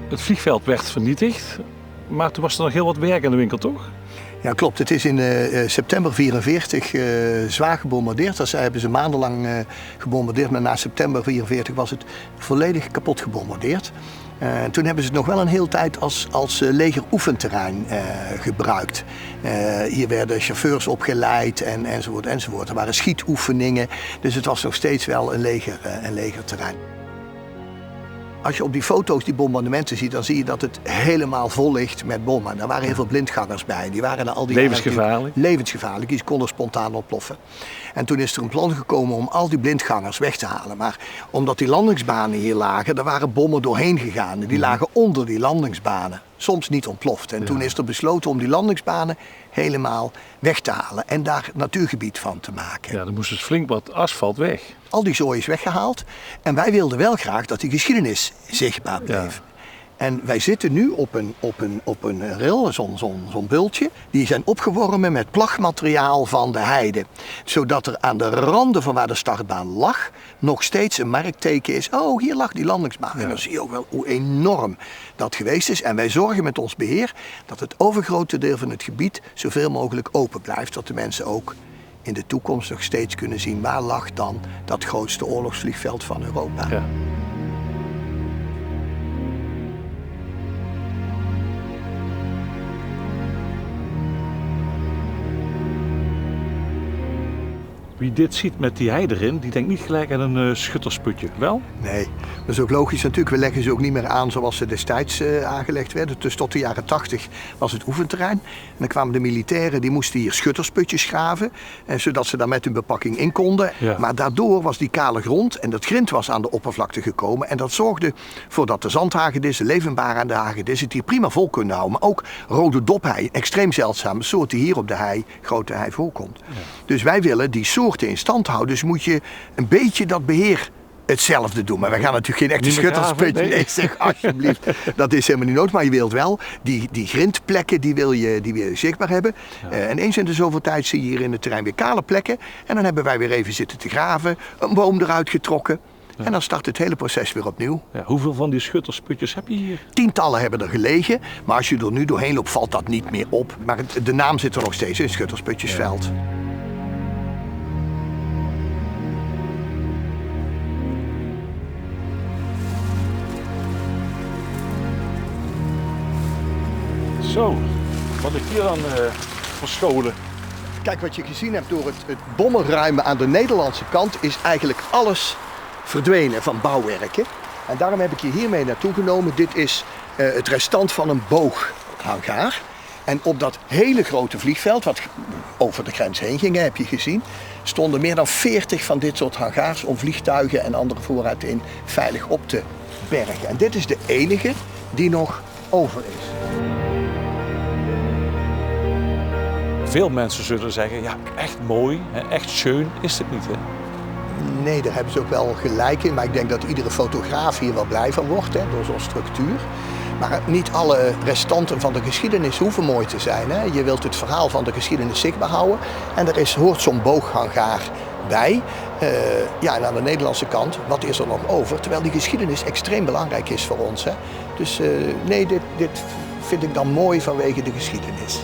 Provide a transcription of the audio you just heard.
Het vliegveld werd vernietigd, maar toen was er nog heel wat werk in de winkel, toch? Ja, klopt. Het is in september 1944 zwaar gebombardeerd. Dat hebben ze maandenlang gebombardeerd, maar na september 1944 was het volledig kapot gebombardeerd. Toen hebben ze het nog wel een hele tijd als legeroefenterrein gebruikt. Hier werden chauffeurs opgeleid enzovoort enzovoort. Er waren schietoefeningen, dus het was nog steeds wel een legerterrein. Als je op die foto's die bombardementen ziet, dan zie je dat het helemaal vol ligt met bommen. Daar waren heel veel blindgangers bij. Die waren al die levensgevaarlijk. Levensgevaarlijk, die konden spontaan ontploffen. En toen is er een plan gekomen om al die blindgangers weg te halen. Maar omdat die landingsbanen hier lagen, daar waren bommen doorheen gegaan. Die lagen onder die landingsbanen. Soms niet ontploft. En toen is er besloten om die landingsbanen helemaal weg te halen. En daar natuurgebied van te maken. Ja, dan moest dus flink wat asfalt weg. Al die zooi is weggehaald. En wij wilden wel graag dat die geschiedenis zichtbaar bleef. Ja. En wij zitten nu op een rail, zo'n bultje. Die zijn opgeworpen met plagmateriaal van de heide. Zodat er aan de randen van waar de startbaan lag nog steeds een merkteken is. Oh, hier lag die landingsbaan. Ja. En dan zie je ook wel hoe enorm dat geweest is. En wij zorgen met ons beheer dat het overgrote deel van het gebied zoveel mogelijk open blijft. Dat de mensen ook in de toekomst nog steeds kunnen zien waar lag dan dat grootste oorlogsvliegveld van Europa. Ja. Wie dit ziet met die hei erin, die denkt niet gelijk aan een schuttersputje, wel? Nee, dat is ook logisch natuurlijk. We leggen ze ook niet meer aan zoals ze destijds aangelegd werden. Dus tot de jaren 80 was het oefenterrein. En dan kwamen de militairen, die moesten hier schuttersputjes graven. Zodat ze daar met hun bepakking in konden. Ja. Maar daardoor was die kale grond en dat grind was aan de oppervlakte gekomen. En dat zorgde voor dat de zandhagedissen, levenbare aan de hagedissen, het hier prima vol kunnen houden. Maar ook rode dophei, extreem zeldzame soort die hier op de hei, grote hei voorkomt. Ja. Dus wij willen die soorten in stand houden. Dus moet je een beetje dat beheer hetzelfde doen. Maar wij gaan natuurlijk geen echte schuttersputje. Nee, zeg alsjeblieft. Dat is helemaal niet nodig. Maar je wilt wel die grindplekken, die wil je zichtbaar hebben. Ja. En eens in de zoveel tijd zie je hier in het terrein weer kale plekken. En dan hebben wij weer even zitten te graven. Een boom eruit getrokken. Ja. En dan start het hele proces weer opnieuw. Ja, hoeveel van die schuttersputjes heb je hier? Tientallen hebben er gelegen. Maar als je er nu doorheen loopt, valt dat niet meer op. Maar de naam zit er nog steeds in, Schuttersputjesveld. Ja. Zo, wat ik hier dan verscholen. Kijk, wat je gezien hebt door het bommenruimen aan de Nederlandse kant is eigenlijk alles verdwenen van bouwwerken. En daarom heb ik je hiermee naartoe genomen. Dit is het restant van een booghangaar. En op dat hele grote vliegveld, wat over de grens heen ging, heb je gezien, stonden meer dan 40 van dit soort hangars om vliegtuigen en andere voorraad in veilig op te bergen. En dit is de enige die nog over is. Veel mensen zullen zeggen, ja, echt mooi, echt schön is het niet, hè? Nee, daar hebben ze ook wel gelijk in. Maar ik denk dat iedere fotograaf hier wel blij van wordt, door zo'n structuur. Maar niet alle restanten van de geschiedenis hoeven mooi te zijn. Hè. Je wilt het verhaal van de geschiedenis zichtbaar houden. En hoort zo'n booghangaar bij. En aan de Nederlandse kant, wat is er nog over? Terwijl die geschiedenis extreem belangrijk is voor ons. Hè. Dus nee, dit vind ik dan mooi vanwege de geschiedenis.